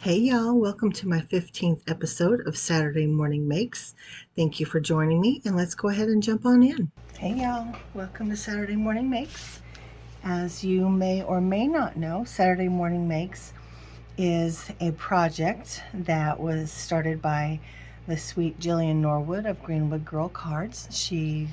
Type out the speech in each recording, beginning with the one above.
Hey y'all, welcome to my 15th episode of Saturday Morning Makes. Thank you for joining me, and let's go ahead and jump on in. Hey y'all, welcome to Saturday Morning Makes. As you may or may not know, Saturday Morning Makes is a project that was started by the sweet Jillian Norwood of Greenwood Girl Cards. She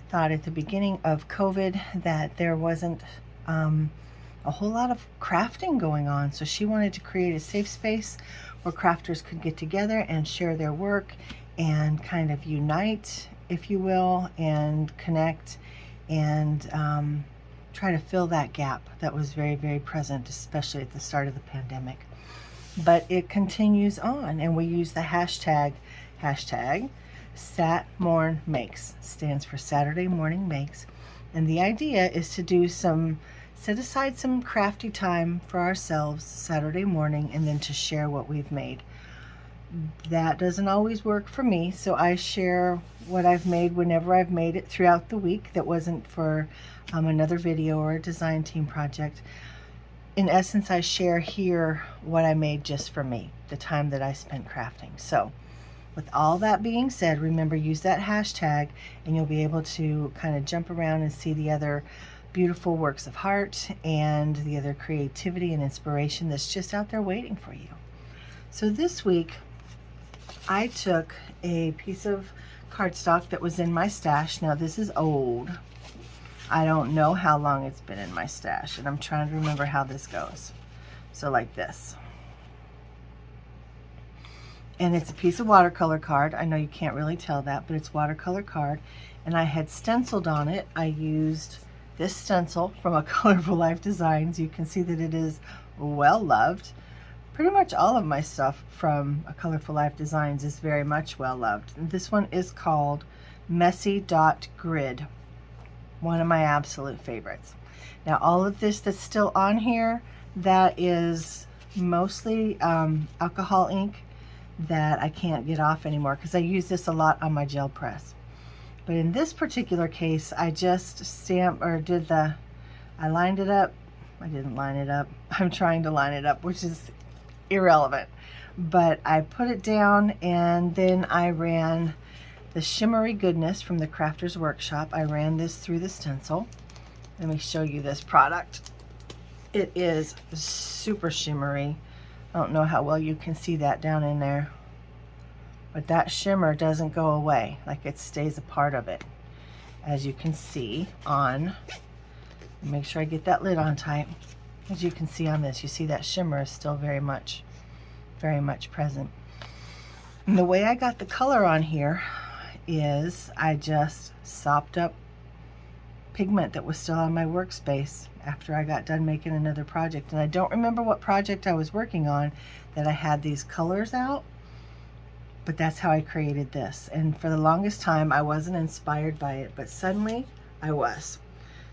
thought at the beginning of COVID that there wasn't a whole lot of crafting going on, so she wanted to create a safe space where crafters could get together and share their work and kind of unite, if you will, and connect and try to fill that gap that was very, very present, especially at the start of the pandemic. But it continues on, and we use the hashtag SatMornMakes, stands for Saturday Morning Makes. And the idea is to set aside some crafty time for ourselves Saturday morning, and then to share what we've made. That doesn't always work for me, so I share what I've made whenever I've made it throughout the week that wasn't for another video or a design team project. In essence, I share here what I made just for me, the time that I spent crafting. So with all that being said, remember, use that hashtag and you'll be able to kind of jump around and see the other beautiful works of art and the other creativity and inspiration that's just out there waiting for you. So this week I took a piece of cardstock that was in my stash. Now this is old. I don't know how long it's been in my stash, and I'm trying to remember how this goes. So like this. And it's a piece of watercolor card. I know you can't really tell that, but it's watercolor card. And I had stenciled on it. I used this stencil from a Colorful Life Designs. You can see that it is well loved. Pretty much all of my stuff from a Colorful Life Designs is very much well loved. And this one is called Messy Dot Grid, one of my absolute favorites. Now all of this that's still on here, that is mostly alcohol ink that I can't get off anymore because I use this a lot on my gel press. But in this particular case, I just I lined it up. I didn't line it up. I'm trying to line it up, which is irrelevant. But I put it down, and then I ran the Shimmery Goodness from the Crafters Workshop. I ran this through the stencil. Let me show you this product. It is super shimmery. I don't know how well you can see that down in there, but that shimmer doesn't go away, like it stays a part of it. As you can see on, make sure I get that lid on tight. As you can see on this, you see that shimmer is still very much present. And the way I got the color on here is I just sopped up pigment that was still on my workspace after I got done making another project. And I don't remember what project I was working on that I had these colors out, but that's how I created this. And for the longest time I wasn't inspired by it, but suddenly I was.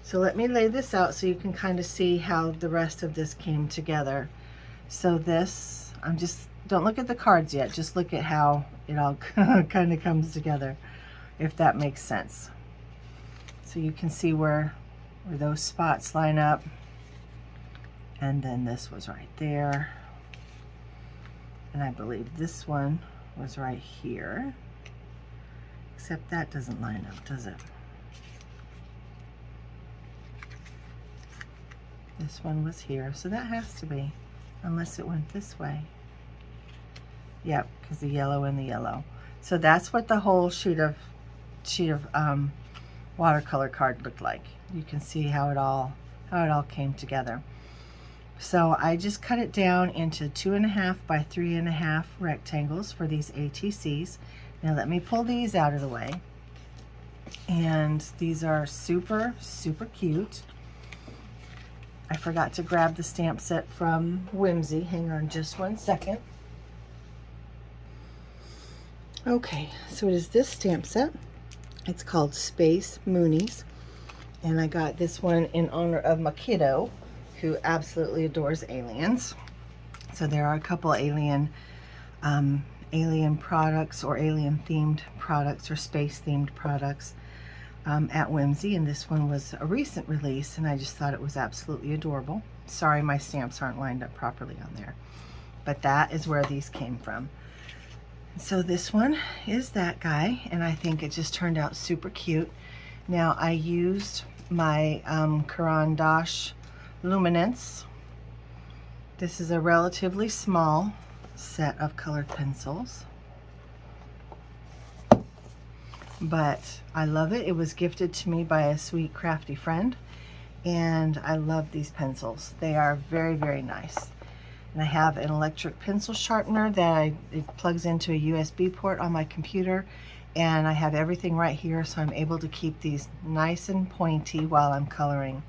So let me lay this out so you can kind of see how the rest of this came together. So this, don't look at the cards yet, just look at how it all kind of comes together, if that makes sense. So you can see where those spots line up, and then this was right there, and I believe this one was right here, except that doesn't line up, does it? This one was here, so that has to be, unless it went this way. Yep, because the yellow and the yellow. So that's what the whole sheet of watercolor card looked like. You can see how it all came together. So I just cut it down into 2.5 by 3.5 rectangles for these ATCs. Now let me pull these out of the way. And these are super, super cute. I forgot to grab the stamp set from Whimsy. Hang on just one second. Okay, so it is this stamp set. It's called Space Moonies, and I got this one in honor of my kiddo, who absolutely adores aliens. So there are a couple alien products, or alien themed products, or space themed products at Whimsy, and this one was a recent release, and I just thought it was absolutely adorable. Sorry, my stamps aren't lined up properly on there. but that is where these came from. So this one is that guy, and I think it just turned out super cute. Now I used my Caran d'Ache Luminance. This is a relatively small set of colored pencils, but I love it. It was gifted to me by a sweet crafty friend, and I love these pencils. They are very, very nice. And I have an electric pencil sharpener that it plugs into a USB port on my computer, and I have everything right here, so I'm able to keep these nice and pointy while I'm coloring.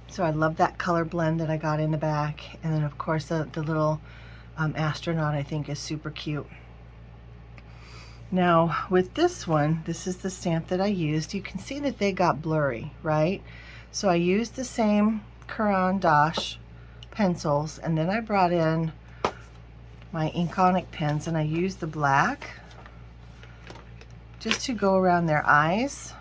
So I love that color blend that I got in the back, and then of course the little astronaut I think is super cute. Now with this one, this is the stamp that I used. You can see that they got blurry, right? So I used the same Caran d'Ache pencils, and then I brought in my Inkonic pens, and I used the black just to go around their eyes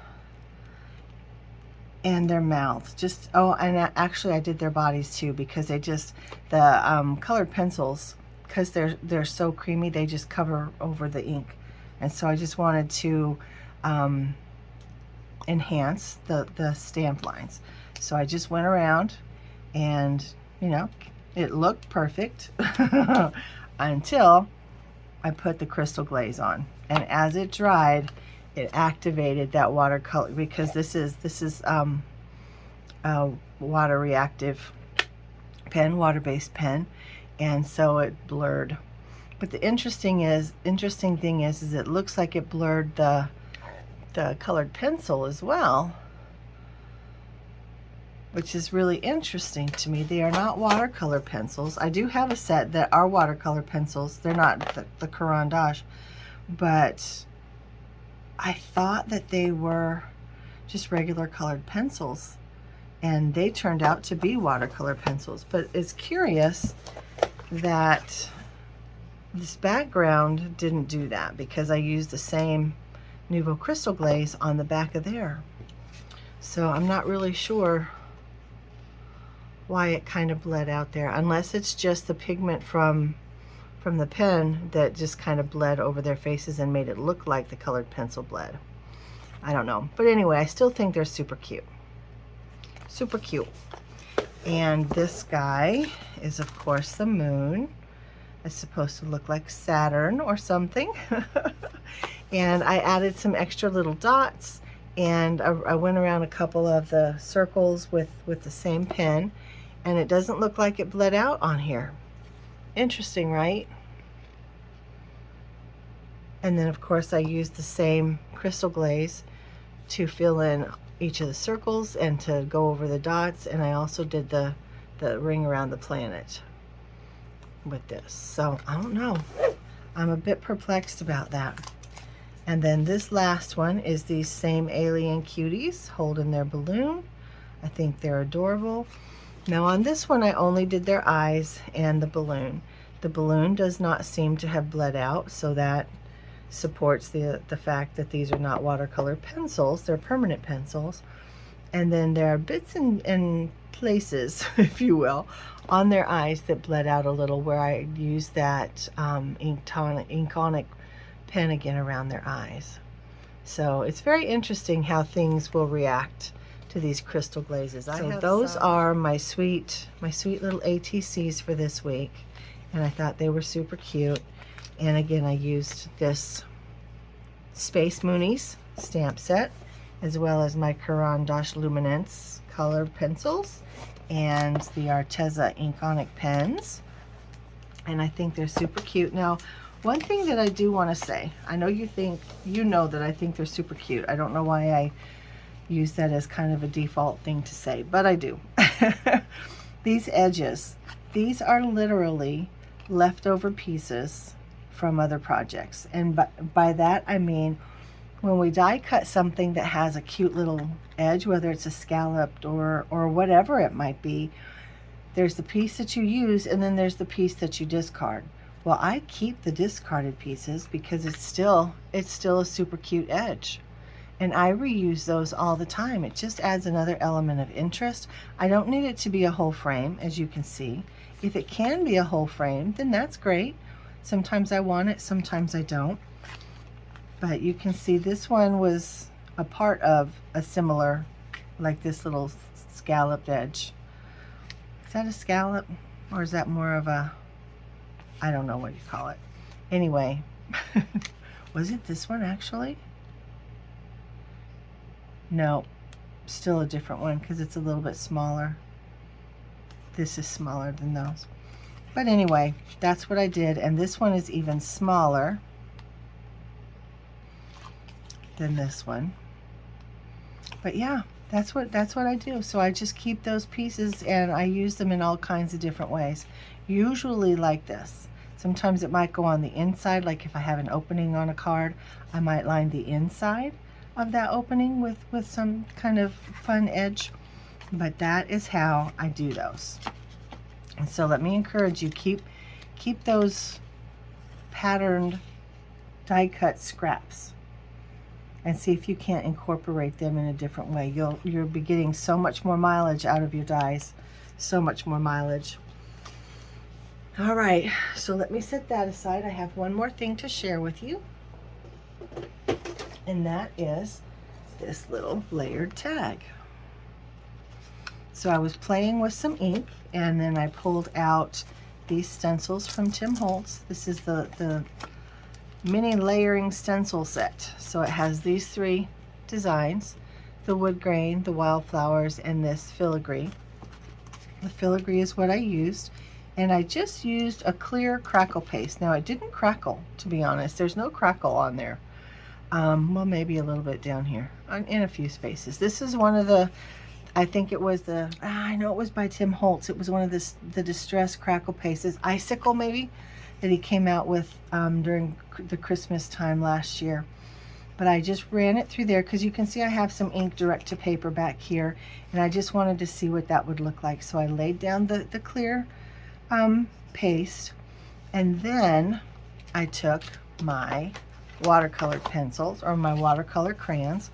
and their mouths. Just, oh, and actually I did their bodies too, because they just, the colored pencils, because they're so creamy, they just cover over the ink. And so I just wanted to enhance the stamp lines. So I just went around, and you know, it looked perfect until I put the crystal glaze on. And as it dried, it activated that watercolor, because this is a water reactive pen, water-based pen, and so it blurred. But the interesting thing is it looks like it blurred the colored pencil as well, which is really interesting to me. They are not watercolor pencils. I do have a set that are watercolor pencils. They're not the Caran d'Ache, but I thought that they were just regular colored pencils, and they turned out to be watercolor pencils. But it's curious that this background didn't do that, because I used the same Nuvo Crystal Glaze on the back of there. So I'm not really sure why it kind of bled out there, unless it's just the pigment from the pen that just kind of bled over their faces and made it look like the colored pencil bled. I don't know. But anyway, I still think they're super cute. Super cute. And this guy is, of course, the moon. It's supposed to look like Saturn or something. And I added some extra little dots, and I went around a couple of the circles with the same pen, and it doesn't look like it bled out on here. Interesting, right? And then of course I used the same crystal glaze to fill in each of the circles and to go over the dots, and I also did the ring around the planet with this. So I don't know, I'm a bit perplexed about that. And then this last one is these same alien cuties holding their balloon. I think they're adorable. Now on this one I only did their eyes and the balloon. The balloon does not seem to have bled out, so that supports the fact that these are not watercolor pencils, they're permanent pencils. And then there are bits and places, if you will, on their eyes that bled out a little, where I used that Inkonic pen again around their eyes. So it's very interesting how things will react to these crystal glazes. So those are my sweet little ATCs for this week, and I thought they were super cute. And again, I used this Space Moonies stamp set, as well as my Caran d'Ache Luminance colored pencils and the Arteza Inkonic pens, and I think they're super cute. Now, one thing that I do want to say, I know you know that I think they're super cute. I don't know why I use that as kind of a default thing to say, but I do. These edges, these are literally leftover pieces from other projects, and by that I mean when we die cut something that has a cute little edge, whether it's a scalloped or whatever it might be, there's the piece that you use, and then there's the piece that you discard. Well, I keep the discarded pieces because it's still a super cute edge, and I reuse those all the time. It just adds another element of interest. I don't need it to be a whole frame, as you can see, If it can be a whole frame, then that's great. Sometimes I want it, sometimes I don't. But you can see this one was a part of a similar, like this little scalloped edge. Is that a scallop? Or is that more of a, I don't know what you call it. Anyway, was it this one actually? No, still a different one because it's a little bit smaller. This is smaller than those. But anyway, that's what I did. And this one is even smaller than this one. But yeah, that's what I do. So I just keep those pieces and I use them in all kinds of different ways. Usually like this. Sometimes it might go on the inside, like if I have an opening on a card, I might line the inside of that opening with some kind of fun edge. But that is how I do those. And so let me encourage you, keep those patterned die cut scraps and see if you can't incorporate them in a different way. You'll be getting so much more mileage out of your dies, so much more mileage. All right, so let me set that aside. I have one more thing to share with you, and that is this little layered tag. So I was playing with some ink, and then I pulled out these stencils from Tim Holtz. This is the mini layering stencil set. So it has these three designs, the wood grain, the wildflowers, and this filigree. The filigree is what I used, and I just used a clear crackle paste. Now it didn't crackle, to be honest. There's no crackle on there. Well, maybe a little bit down here in a few spaces. This is one of the, I think it was the, I know it was by Tim Holtz. It was one of the Distress crackle pastes, Icicle maybe, that he came out with during the Christmas time last year. But I just ran it through there because you can see I have some ink direct to paper back here, and I just wanted to see what that would look like. So I laid down the clear paste, and then I took my watercolor pencils or my watercolor crayons,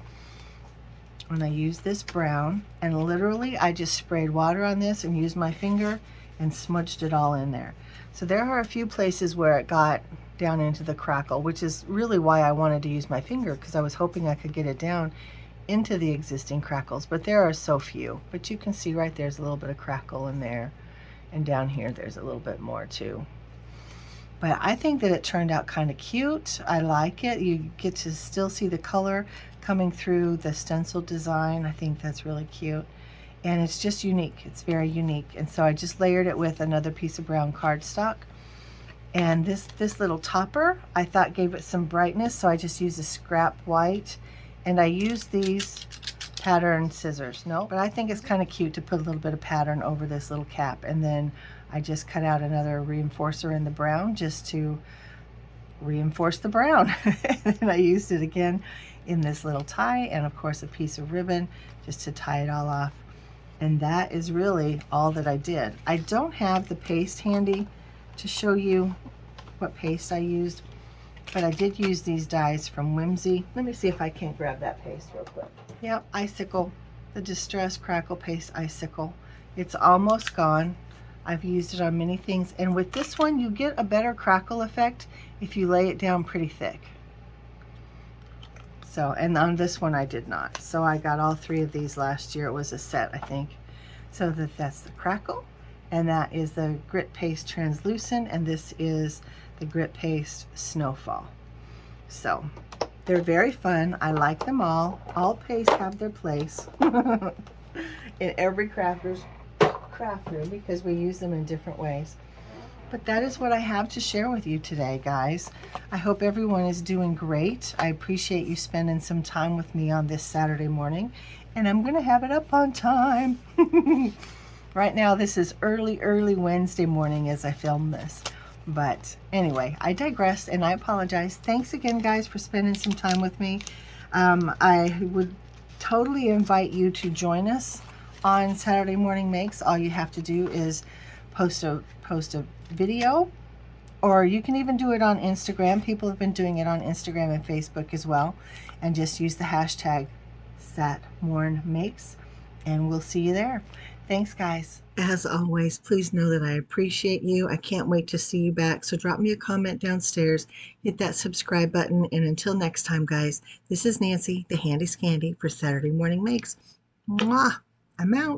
and I used this brown, and literally I just sprayed water on this and used my finger and smudged it all in there. So there are a few places where it got down into the crackle, which is really why I wanted to use my finger, because I was hoping I could get it down into the existing crackles, but there are so few. But you can see right there's a little bit of crackle in there, and down here there's a little bit more too. But I think that it turned out kind of cute. I like it. You get to still see the color coming through the stencil design. I think that's really cute. And it's just unique. It's very unique. And so I just layered it with another piece of brown cardstock. And this little topper, I thought gave it some brightness, so I just used a scrap white. And I used these pattern scissors. No, but I think it's kind of cute to put a little bit of pattern over this little cap. And then I just cut out another reinforcer in the brown just to reinforce the brown. And I used it again in this little tie, and of course a piece of ribbon just to tie it all off. And that is really all that I did. I don't have the paste handy to show you what paste I used, but I did use these dies from Whimsy. Let me see if I can't grab that paste real quick. Yep, Icicle, the Distress Crackle Paste Icicle. It's almost gone. I've used it on many things, and with this one you get a better crackle effect if you lay it down pretty thick. So, and on this one I did not. So I got all three of these last year. It was a set, I think. So that's the crackle, and that is the Grit Paste Translucent, and this is the Grit Paste Snowfall. So they're very fun. I like them all. All pastes have their place in every crafter's craft room because we use them in different ways. But that is what I have to share with you today, guys. I hope everyone is doing great. I appreciate you spending some time with me on this Saturday morning, and I'm going to have it up on time. Right now, this is early Wednesday morning as I film this. But anyway, I digress, and I apologize. Thanks again, guys, for spending some time with me. I would totally invite you to join us on Saturday Morning Makes. All you have to do is post a video, or you can even do it on Instagram. People have been doing it on Instagram and Facebook as well, and just use the hashtag SatMornMakes, and we'll see you there. Thanks, guys. As always, please know that I appreciate you. I can't wait to see you back. So drop me a comment downstairs, hit that subscribe button, and until next time, guys, this is Nancy, the Handy Scandy for Saturday Morning Makes. Mwah! I'm out.